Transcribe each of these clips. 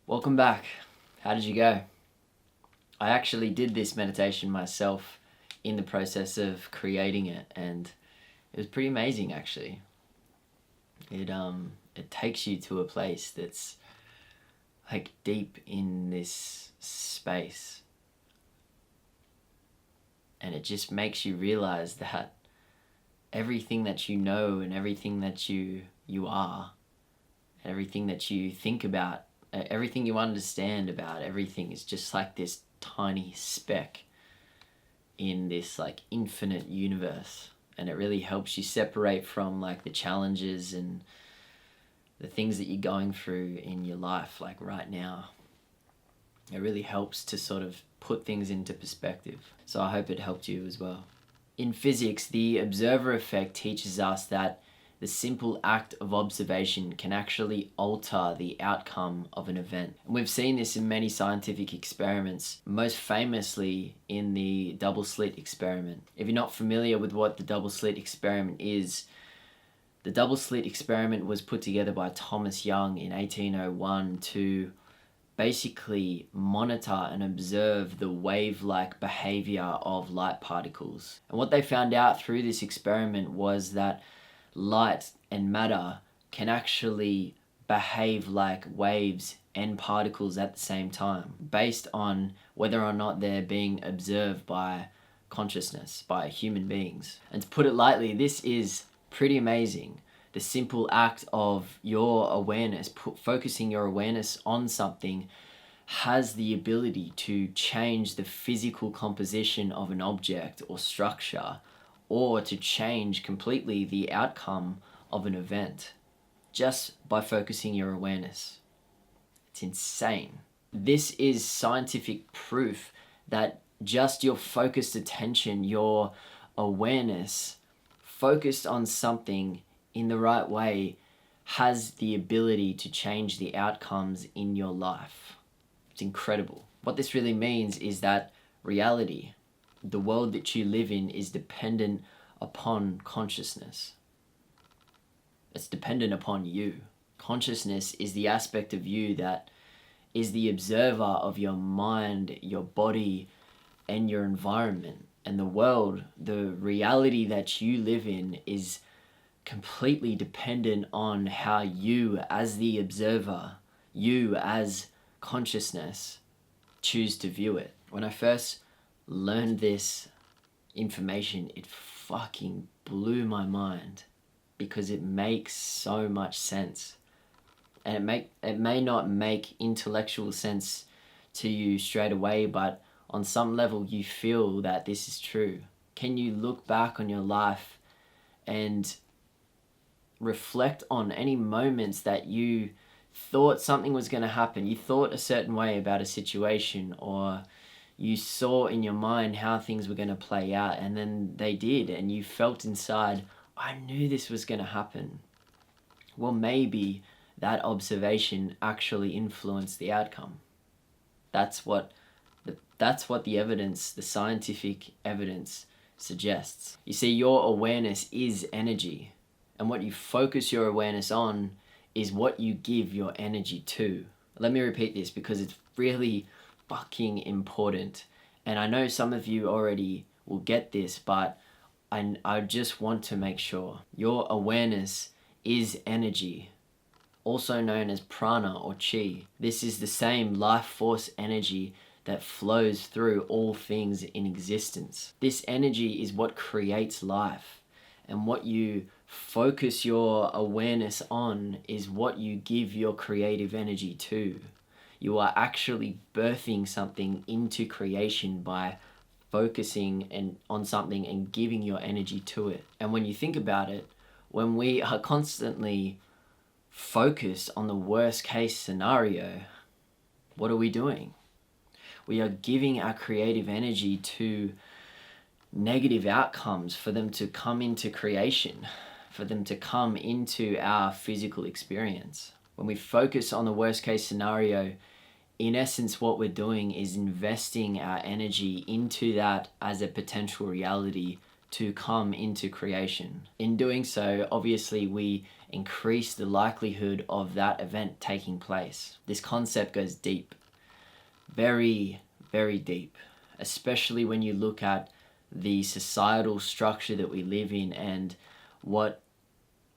Welcome back. How did you go? I actually did this meditation myself in the process of creating it, and it was pretty amazing actually. It takes you to a place that's like deep in this space, and it just makes you realize that everything that you know and everything that you are, everything that you think about, everything you understand about everything is just like this tiny speck in this like infinite universe. And it really helps you separate from like the challenges and the things that you're going through in your life like right now. It really helps to sort of put things into perspective. So I hope it helped you as well. In physics, the observer effect teaches us that the simple act of observation can actually alter the outcome of an event. And we've seen this in many scientific experiments, most famously in the double slit experiment. If you're not familiar with what the double slit experiment is, the double slit experiment was put together by Thomas Young in 1801 to basically monitor and observe the wave-like behavior of light particles. And what they found out through this experiment was that light and matter can actually behave like waves and particles at the same time, based on whether or not they're being observed by consciousness, by human beings. And to put it lightly, this is pretty amazing. The simple act of your awareness, focusing your awareness on something, has the ability to change the physical composition of an object or structure, or to change completely the outcome of an event just by focusing your awareness. It's insane. This is scientific proof that just your focused attention, your awareness focused on something in the right way, has the ability to change the outcomes in your life. It's incredible. What this really means is that reality, the world that you live in, is dependent upon consciousness. It's dependent upon you. Consciousness is the aspect of you that is the observer of your mind, your body, and your environment. And the world, the reality that you live in, is completely dependent on how you as the observer, you as consciousness, choose to view it. When I first learned this information, it fucking blew my mind because it makes so much sense. And it may not make intellectual sense to you straight away, but on some level you feel that this is true. Can you look back on your life and reflect on any moments that you thought something was going to happen? You thought a certain way about a situation, or you saw in your mind how things were going to play out, and then they did, and you felt inside, I knew this was going to happen. Well, maybe that observation actually influenced the outcome. That's what the evidence, the scientific evidence, suggests. You see, your awareness is energy, and what you focus your awareness on is what you give your energy to. Let me repeat this because it's really fucking important. And I know some of you already will get this, but I just want to make sure. Your awareness is energy, also known as prana or chi. This is the same life force energy that flows through all things in existence. This energy is what creates life, and what you focus your awareness on is what you give your creative energy to. You are actually birthing something into creation by focusing on something and giving your energy to it. And when you think about it, when we are constantly focused on the worst case scenario, what are we doing? We are giving our creative energy to negative outcomes for them to come into creation, for them to come into our physical experience. When we focus on the worst case scenario, in essence, what we're doing is investing our energy into that as a potential reality to come into creation. In doing so, obviously, we increase the likelihood of that event taking place. This concept goes deep, very, very deep, especially when you look at the societal structure that we live in and what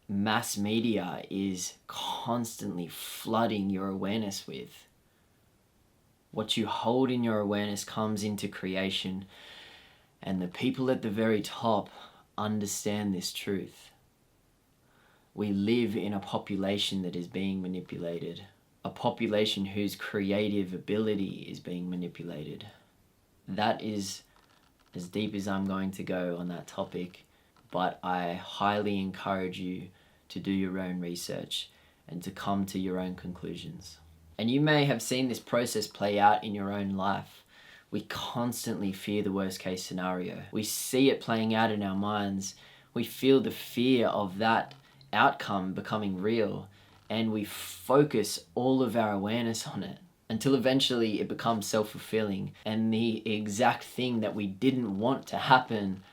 mass media is constantly flooding your awareness with. What you hold in your awareness comes into creation, and the people at the very top understand this truth. We live in a population that is being manipulated, a population whose creative ability is being manipulated. That is as deep as I'm going to go on that topic, but I highly encourage you to do your own research and to come to your own conclusions. And you may have seen this process play out in your own life. We constantly fear the worst case scenario. We see it playing out in our minds. We feel the fear of that outcome becoming real, and we focus all of our awareness on it until eventually it becomes self-fulfilling and the exact thing that we didn't want to happen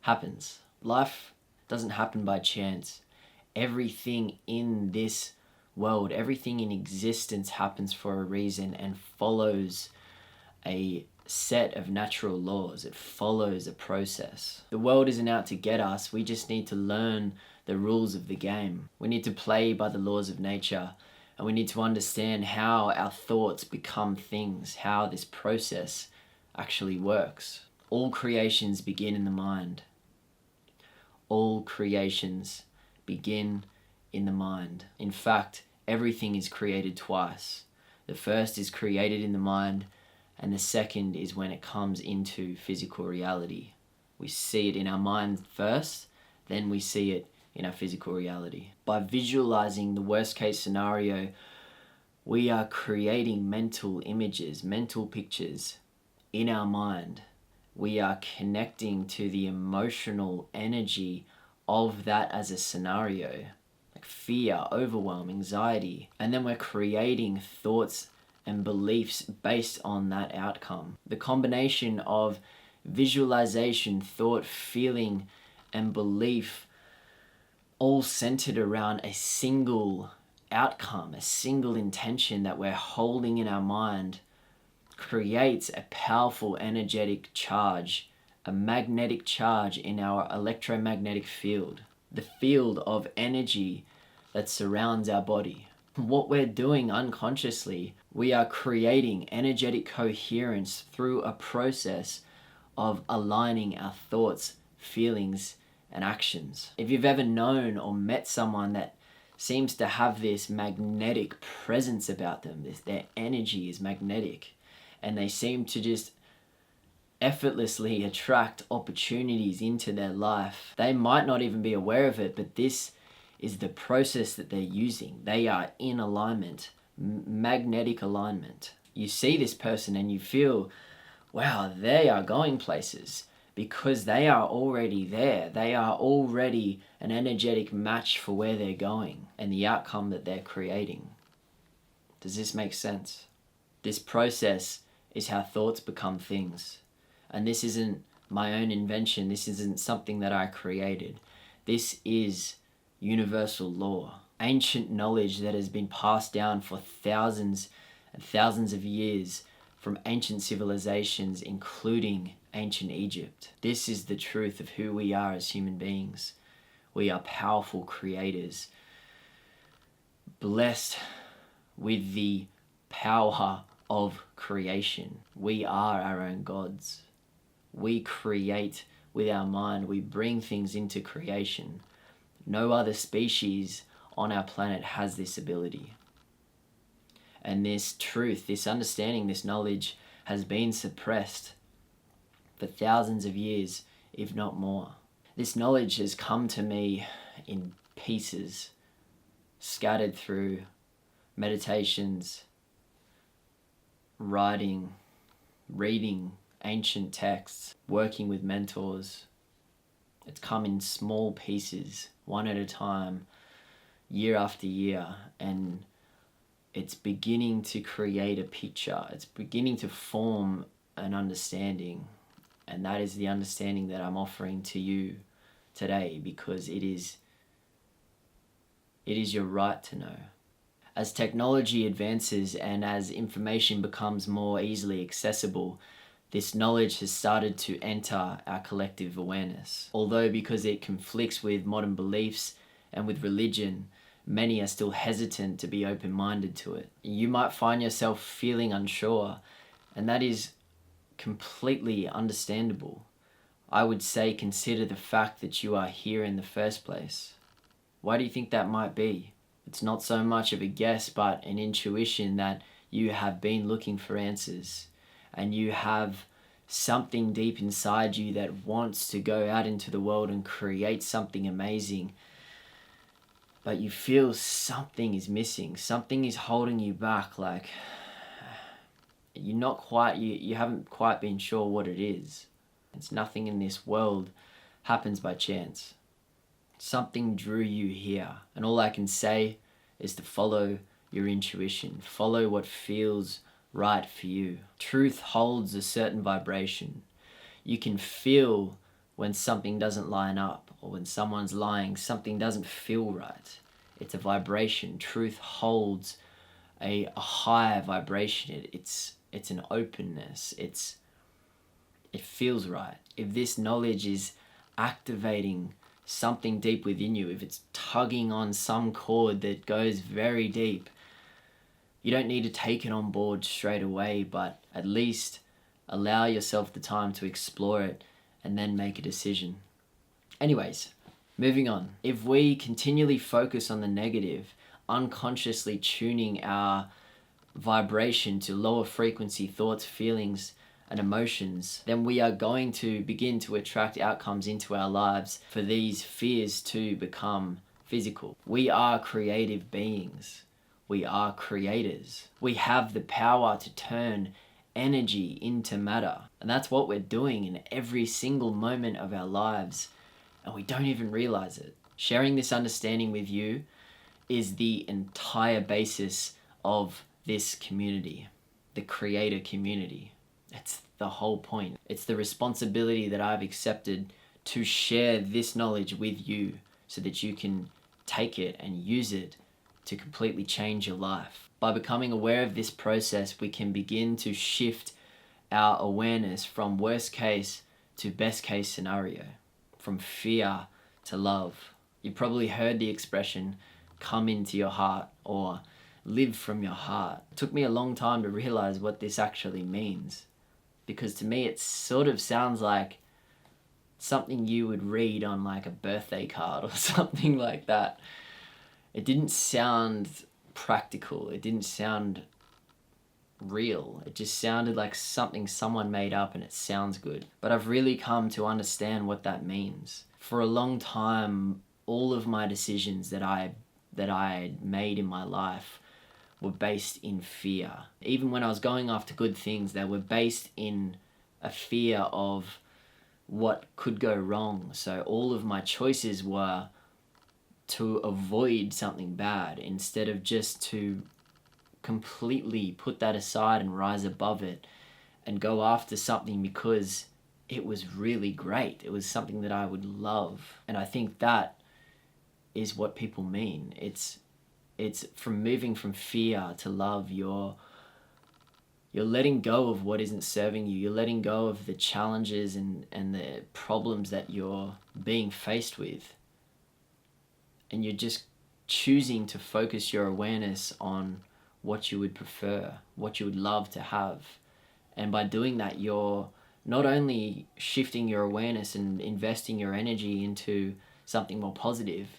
happens. Life doesn't happen by chance. Everything in this world, everything in existence happens for a reason and follows a set of natural laws. It follows a process. The world isn't out to get us. We just need to learn the rules of the game. We need to play by the laws of nature, and we need to understand how our thoughts become things, how this process actually works. All creations begin in the mind. All creations begin in the mind. In fact, everything is created twice. The first is created in the mind, and the second is when it comes into physical reality. We see it in our mind first, then we see it in our physical reality. By visualizing the worst case scenario, we are creating mental images, mental pictures in our mind. We are connecting to the emotional energy of that as a scenario, like fear, overwhelm, anxiety, and then we're creating thoughts and beliefs based on that outcome. The combination of visualization, thought, feeling, and belief all centered around a single outcome, a single intention that we're holding in our mind creates a powerful energetic charge, a magnetic charge in our electromagnetic field, the field of energy that surrounds our body. What we're doing unconsciously, we are creating energetic coherence through a process of aligning our thoughts, feelings, and actions. If you've ever known or met someone that seems to have this magnetic presence about them, their energy is magnetic, and they seem to just effortlessly attract opportunities into their life. They might not even be aware of it, but this is the process that they're using. They are in alignment, magnetic alignment. You see this person and you feel, wow, they are going places because they are already there. They are already an energetic match for where they're going and the outcome that they're creating. Does this make sense? This process is how thoughts become things. And this isn't my own invention. This isn't something that I created. This is universal law, ancient knowledge that has been passed down for thousands and thousands of years from ancient civilizations, including ancient Egypt. This is the truth of who we are as human beings. We are powerful creators, blessed with the power of creation. We are our own gods. We create with our mind. We bring things into creation. No other species on our planet has this ability. And this truth, this understanding, this knowledge has been suppressed for thousands of years, if not more. This knowledge has come to me in pieces, scattered through meditations, writing, reading ancient texts, working with mentors. It's come in small pieces, one at a time, year after year, and it's beginning to create a picture. It's beginning to form an understanding. And that is the understanding that I'm offering to you today, because it is your right to know. As technology advances and as information becomes more easily accessible, this knowledge has started to enter our collective awareness. Although because it conflicts with modern beliefs and with religion, many are still hesitant to be open-minded to it. You might find yourself feeling unsure, and that is completely understandable. I would say consider the fact that you are here in the first place. Why do you think that might be? It's not so much of a guess, but an intuition that you have been looking for answers, and you have something deep inside you that wants to go out into the world and create something amazing, but you feel something is missing, something is holding you back, like you haven't quite been sure what it is. It's nothing in this world happens by chance. Something drew you here, and all I can say is to follow your intuition. Follow what feels right for you. Truth holds a certain vibration. You can feel when something doesn't line up, or when someone's lying, something doesn't feel right. It's a vibration. Truth holds a higher vibration. It's an openness. It feels right. If this knowledge is activating something deep within you, if it's tugging on some chord that goes very deep, you don't need to take it on board straight away, but at least allow yourself the time to explore it and then make a decision. Anyways, moving on. If we continually focus on the negative, unconsciously tuning our vibration to lower frequency thoughts, feelings, and emotions, then we are going to begin to attract outcomes into our lives for these fears to become physical. We are creative beings. We are creators. We have the power to turn energy into matter. And that's what we're doing in every single moment of our lives, and we don't even realize it. Sharing this understanding with you is the entire basis of this community, the creator community. It's the whole point. It's the responsibility that I've accepted to share this knowledge with you so that you can take it and use it to completely change your life. By becoming aware of this process, we can begin to shift our awareness from worst case to best case scenario, from fear to love. You probably heard the expression, come into your heart, or live from your heart. It took me a long time to realize what this actually means, because to me it sort of sounds like something you would read on like a birthday card or something like that. It didn't sound practical. It didn't sound real. It just sounded like something someone made up, and it sounds good. But I've really come to understand what that means. For a long time, all of my decisions that I made in my life were based in fear. Even when I was going after good things, they were based in a fear of what could go wrong. So all of my choices were to avoid something bad instead of just to completely put that aside and rise above it and go after something because it was really great. It was something that I would love. And I think that is what people mean. It's from moving from fear to love. You're letting go of what isn't serving you. You're letting go of the challenges and the problems that you're being faced with. And you're just choosing to focus your awareness on what you would prefer, what you would love to have. And by doing that, you're not only shifting your awareness and investing your energy into something more positive,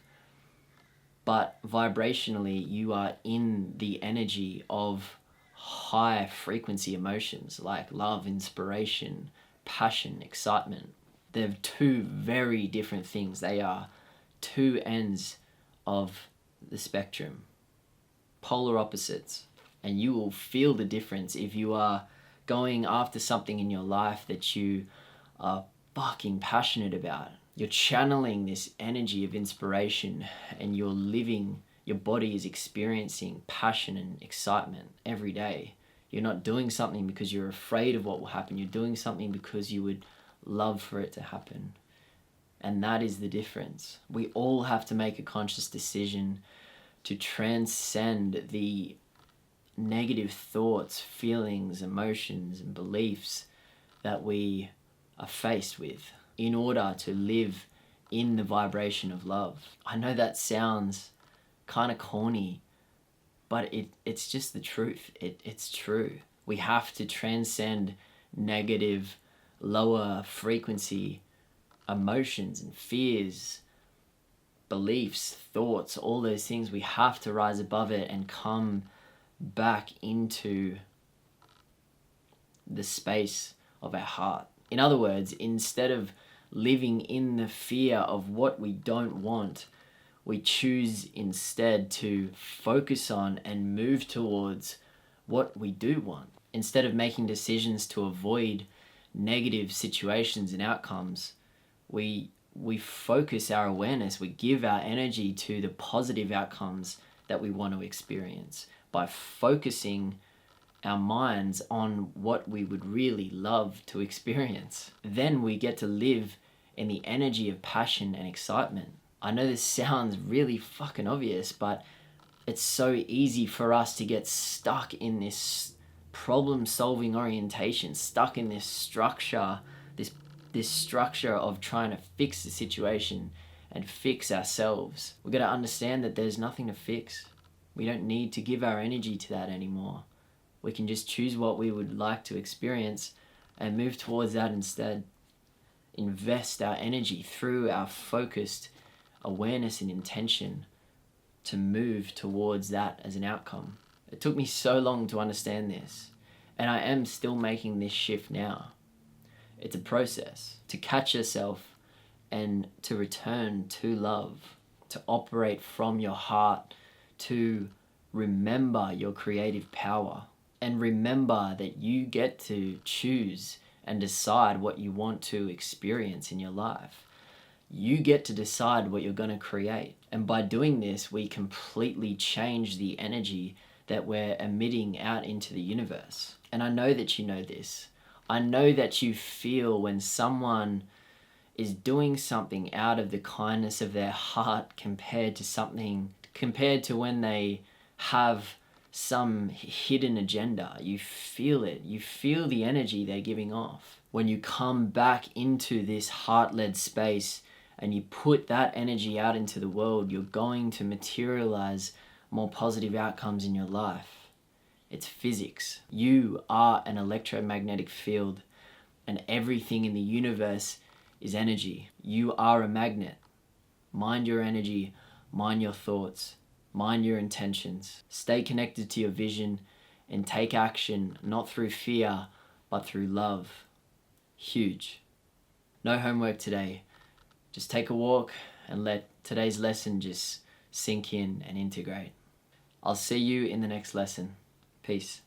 but vibrationally you are in the energy of high frequency emotions like love, inspiration, passion, excitement. They're two very different things. They are two ends of the spectrum, polar opposites. And you will feel the difference if you are going after something in your life that you are fucking passionate about. You're channeling this energy of inspiration, and you're living, your body is experiencing passion and excitement every day. You're not doing something because you're afraid of what will happen. You're doing something because you would love for it to happen. And that is the difference. We all have to make a conscious decision to transcend the negative thoughts, feelings, emotions, and beliefs that we are faced with in order to live in the vibration of love. I know that sounds kind of corny, but it's just the truth. It's true. We have to transcend negative, lower frequency emotions and fears, beliefs, thoughts, all those things. We have to rise above it and come back into the space of our heart. In other words, instead of living in the fear of what we don't want, we choose instead to focus on and move towards what we do want. Instead of making decisions to avoid negative situations and outcomes, we focus our awareness, we give our energy to the positive outcomes that we want to experience by focusing our minds on what we would really love to experience. Then we get to live in the energy of passion and excitement. I know this sounds really fucking obvious, but it's so easy for us to get stuck in this problem-solving orientation, stuck in this structure, this structure of trying to fix the situation and fix ourselves. We've got to understand that there's nothing to fix. We don't need to give our energy to that anymore. We can just choose what we would like to experience and move towards that instead. Invest our energy through our focused awareness and intention to move towards that as an outcome. It took me so long to understand this, and I am still making this shift now. It's a process to catch yourself and to return to love, to operate from your heart, to remember your creative power, and remember that you get to choose and decide what you want to experience in your life. You get to decide what you're going to create. And by doing this, we completely change the energy that we're emitting out into the universe. And I know that you know this. I know that you feel when someone is doing something out of the kindness of their heart compared to when they have some hidden agenda. You feel it. You feel the energy they're giving off. When you come back into this heart-led space and you put that energy out into the world, you're going to materialize more positive outcomes in your life. It's physics. You are an electromagnetic field, and everything in the universe is energy. You are a magnet. Mind your energy, mind your thoughts, mind your intentions. Stay connected to your vision and take action, not through fear, but through love. Huge. No homework today. Just take a walk and let today's lesson just sink in and integrate. I'll see you in the next lesson. Peace.